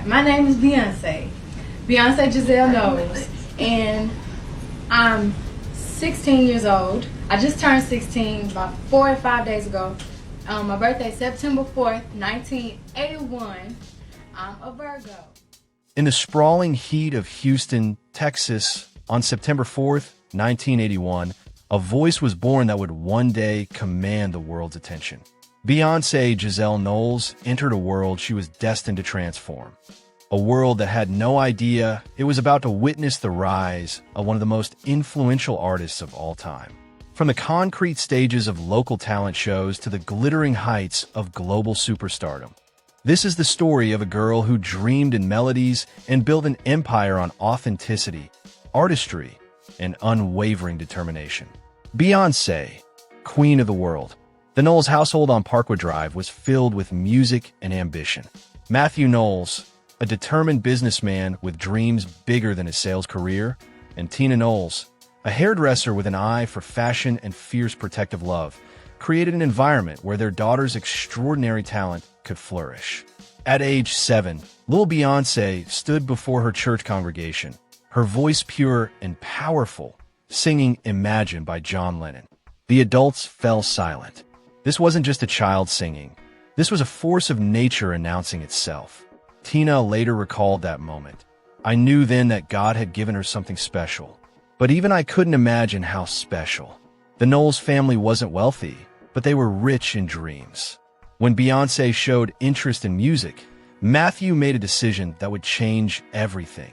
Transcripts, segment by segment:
Hi, my name is Beyonce. Beyonce Giselle Knowles, and I'm 16 years old. I just turned 16 about 4 or 5 days ago. My birthday is September 4th, 1981. I'm a Virgo. In the sprawling heat of Houston, Texas, on September 4th, 1981, a voice was born that would one day command the world's attention. Beyoncé Giselle Knowles entered a world she was destined to transform. A world that had no idea it was about to witness the rise of one of the most influential artists of all time. From the concrete stages of local talent shows to the glittering heights of global superstardom. This is the story of a girl who dreamed in melodies and built an empire on authenticity, artistry, and unwavering determination. Beyoncé, Queen of the World. The Knowles household on Parkwood Drive was filled with music and ambition. Matthew Knowles, a determined businessman with dreams bigger than his sales career, and Tina Knowles, a hairdresser with an eye for fashion and fierce protective love, created an environment where their daughter's extraordinary talent could flourish. At age 7, little Beyoncé stood before her church congregation, her voice pure and powerful, singing Imagine by John Lennon. The adults fell silent. This wasn't just a child singing. This was a force of nature announcing itself. Tina later recalled that moment. I knew then that God had given her something special. But even I couldn't imagine how special. The Knowles family wasn't wealthy, but they were rich in dreams. When Beyoncé showed interest in music, Matthew made a decision that would change everything.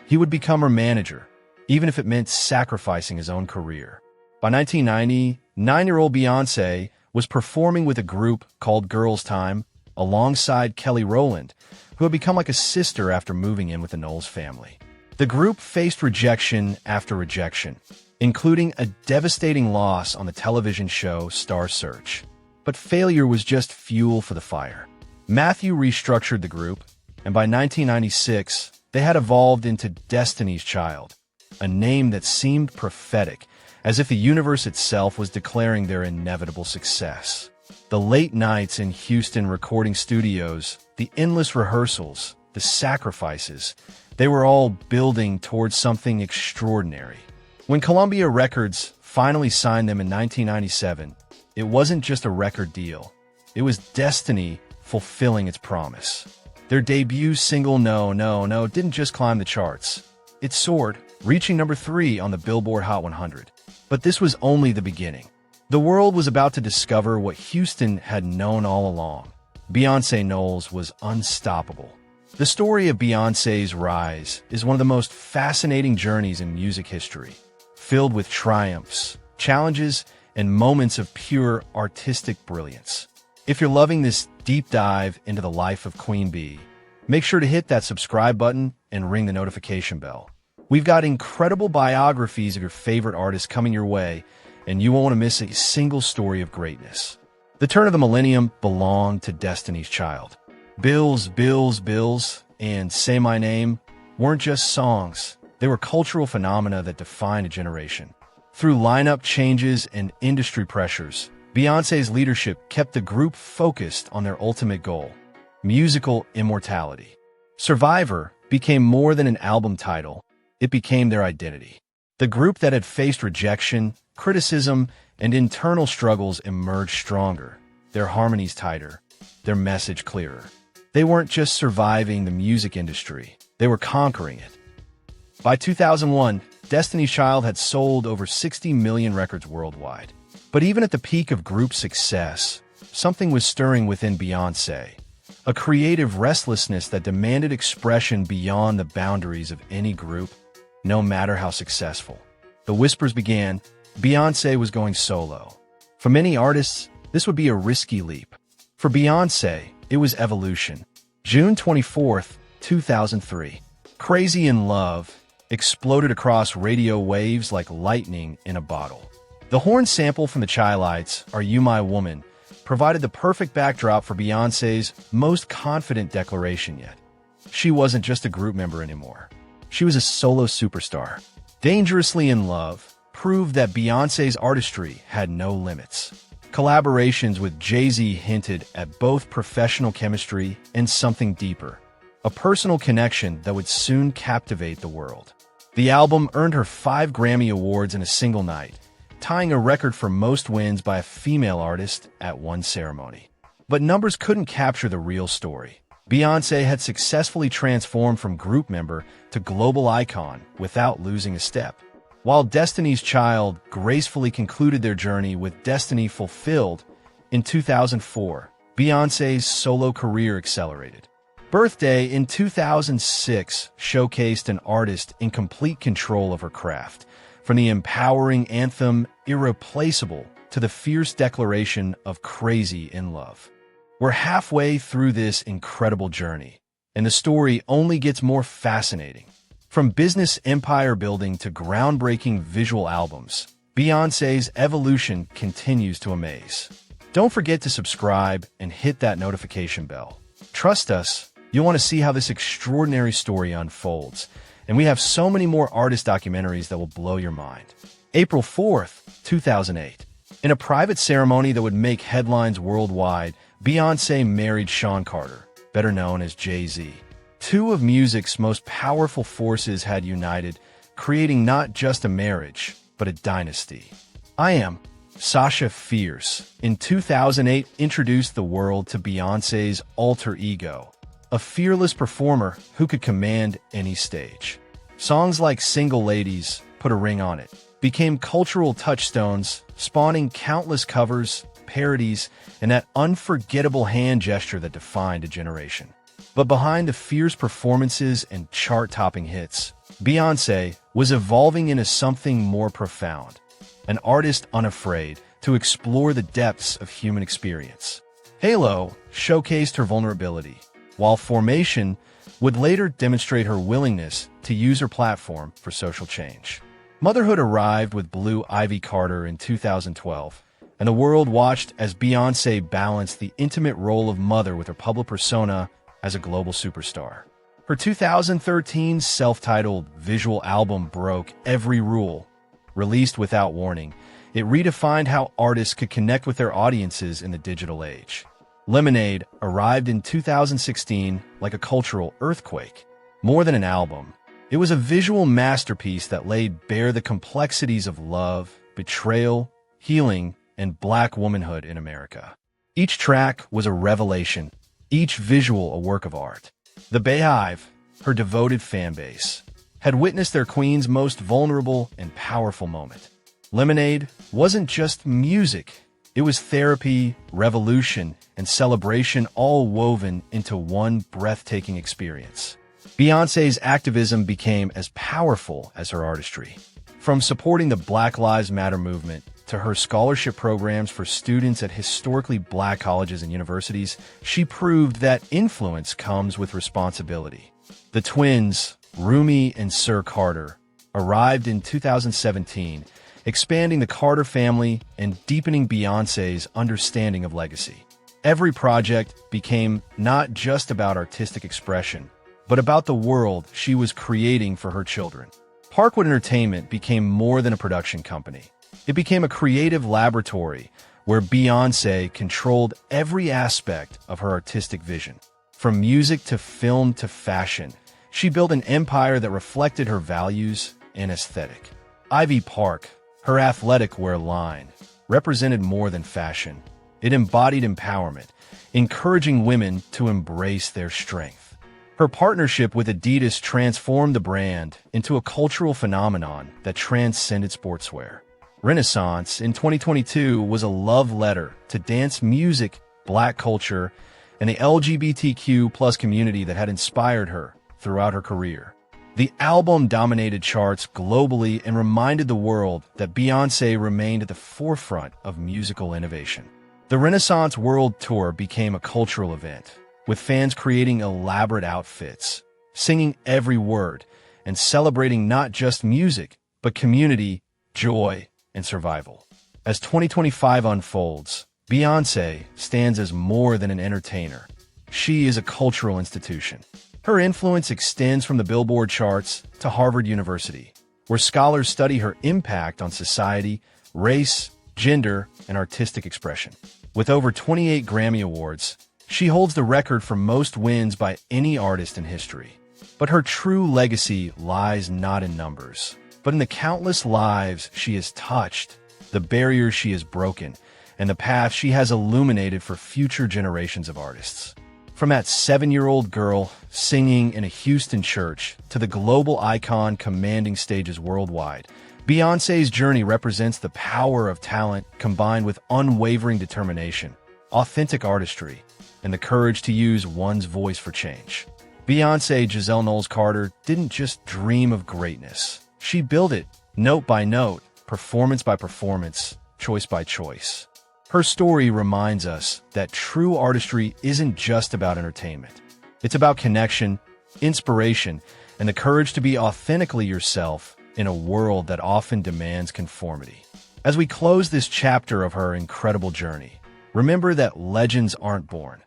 He would become her manager, even if it meant sacrificing his own career. By 1990, 9-year-old Beyoncé was performing with a group called Girls Time alongside Kelly Rowland, who had become like a sister after moving in with the Knowles family. The group faced rejection after rejection, including a devastating loss on the television show Star Search. But failure was just fuel for the fire. Matthew restructured the group, and by 1996, they had evolved into Destiny's Child, a name that seemed prophetic, as if the universe itself was declaring their inevitable success. The late nights in Houston recording studios, the endless rehearsals, the sacrifices, they were all building towards something extraordinary. When Columbia Records finally signed them in 1997, it wasn't just a record deal. It was destiny fulfilling its promise. Their debut single, No, No, No, didn't just climb the charts. It soared, reaching number 3 on the Billboard Hot 100. But this was only the beginning. The world was about to discover what Houston had known all along. Beyoncé Knowles was unstoppable. The story of Beyoncé's rise is one of the most fascinating journeys in music history, filled with triumphs, challenges, and moments of pure artistic brilliance. If you're loving this deep dive into the life of Queen Bee, make sure to hit that subscribe button and ring the notification bell. We've got incredible biographies of your favorite artists coming your way, and you won't want to miss a single story of greatness. The turn of the millennium belonged to Destiny's Child. Bills, Bills, Bills, and Say My Name weren't just songs. They were cultural phenomena that defined a generation. Through lineup changes and industry pressures, Beyoncé's leadership kept the group focused on their ultimate goal, musical immortality. Survivor became more than an album title. It became their identity. The group that had faced rejection, criticism, and internal struggles emerged stronger, their harmonies tighter, their message clearer. They weren't just surviving the music industry, they were conquering it. By 2001, Destiny's Child had sold over 60 million records worldwide. But even at the peak of group success, something was stirring within Beyoncé, a creative restlessness that demanded expression beyond the boundaries of any group, no matter how successful. The whispers began, Beyoncé was going solo. For many artists, this would be a risky leap. For Beyoncé, it was evolution. June 24, 2003. Crazy in Love exploded across radio waves like lightning in a bottle. The horn sample from the Chi-Lites, Are You My Woman, provided the perfect backdrop for Beyoncé's most confident declaration yet. She wasn't just a group member anymore. She was a solo superstar. Dangerously in Love proved that Beyoncé's artistry had no limits. Collaborations with Jay-Z hinted at both professional chemistry and something deeper, a personal connection that would soon captivate the world. The album earned her 5 Grammy Awards in a single night, tying a record for most wins by a female artist at one ceremony. But numbers couldn't capture the real story. Beyoncé had successfully transformed from group member to global icon without losing a step. While Destiny's Child gracefully concluded their journey with Destiny Fulfilled in 2004, Beyoncé's solo career accelerated. Birthday in 2006 showcased an artist in complete control of her craft, from the empowering anthem Irreplaceable to the fierce declaration of Crazy in Love. We're halfway through this incredible journey, and the story only gets more fascinating. From business empire building to groundbreaking visual albums, Beyoncé's evolution continues to amaze. Don't forget to subscribe and hit that notification bell. Trust us, you'll want to see how this extraordinary story unfolds, and we have so many more artist documentaries that will blow your mind. April 4th, 2008. In a private ceremony that would make headlines worldwide, Beyoncé married Sean Carter, better known as Jay-Z. Two of music's most powerful forces had united, creating not just a marriage, but a dynasty. I Am Sasha Fierce, in 2008, introduced the world to Beyoncé's alter ego, a fearless performer who could command any stage. Songs like Single Ladies, Put a Ring on It, became cultural touchstones, spawning countless covers, parodies, and that unforgettable hand gesture that defined a generation. But behind the fierce performances and chart-topping hits, Beyoncé was evolving into something more profound, an artist unafraid to explore the depths of human experience. Halo showcased her vulnerability, while Formation would later demonstrate her willingness to use her platform for social change. Motherhood arrived with Blue Ivy Carter in 2012, and the world watched as Beyoncé balanced the intimate role of mother with her public persona as a global superstar. Her 2013 self-titled visual album broke every rule. Released without warning, it redefined how artists could connect with their audiences in the digital age. Lemonade arrived in 2016 like a cultural earthquake. More than an album, it was a visual masterpiece that laid bare the complexities of love, betrayal, healing, and Black womanhood in America. Each track was a revelation, each visual a work of art. The BeyHive, her devoted fanbase, had witnessed their queen's most vulnerable and powerful moment. Lemonade wasn't just music, it was therapy, revolution, and celebration all woven into one breathtaking experience. Beyoncé's activism became as powerful as her artistry. From supporting the Black Lives Matter movement to her scholarship programs for students at historically Black colleges and universities, she proved that influence comes with responsibility. The twins, Rumi and Sir Carter, arrived in 2017, expanding the Carter family and deepening Beyoncé's understanding of legacy. Every project became not just about artistic expression, but about the world she was creating for her children. Parkwood Entertainment became more than a production company. It became a creative laboratory where Beyoncé controlled every aspect of her artistic vision. From music to film to fashion, she built an empire that reflected her values and aesthetic. Ivy Park, her athletic wear line, represented more than fashion. It embodied empowerment, encouraging women to embrace their strength. Her partnership with Adidas transformed the brand into a cultural phenomenon that transcended sportswear. Renaissance in 2022 was a love letter to dance music, Black culture, and the LGBTQ+ community that had inspired her throughout her career. The album dominated charts globally and reminded the world that Beyoncé remained at the forefront of musical innovation. The Renaissance World Tour became a cultural event, with fans creating elaborate outfits, singing every word, and celebrating not just music, but community, joy, and survival. As 2025 unfolds, Beyoncé stands as more than an entertainer. She is a cultural institution. Her influence extends from the Billboard charts to Harvard University, where scholars study her impact on society, race, gender, and artistic expression. With over 28 Grammy Awards, She holds the record for most wins by any artist in history. But her true legacy lies not in numbers, but in the countless lives she has touched, the barriers she has broken, and the path she has illuminated for future generations of artists. From that 7-year-old girl singing in a Houston church to the global icon commanding stages worldwide, Beyoncé's journey represents the power of talent combined with unwavering determination, authentic artistry, and the courage to use one's voice for change. Beyoncé Giselle Knowles-Carter didn't just dream of greatness. She built it, note by note, performance by performance, choice by choice. Her story reminds us that true artistry isn't just about entertainment. It's about connection, inspiration, and the courage to be authentically yourself in a world that often demands conformity. As we close this chapter of her incredible journey, remember that legends aren't born.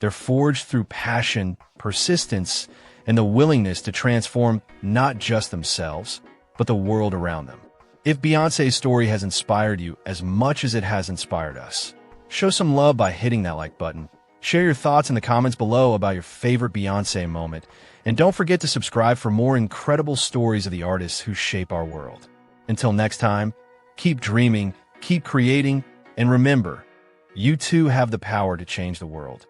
They're forged through passion, persistence, and the willingness to transform not just themselves, but the world around them. If Beyoncé's story has inspired you as much as it has inspired us, show some love by hitting that like button. Share your thoughts in the comments below about your favorite Beyoncé moment, and don't forget to subscribe for more incredible stories of the artists who shape our world. Until next time, keep dreaming, keep creating, and remember, you too have the power to change the world.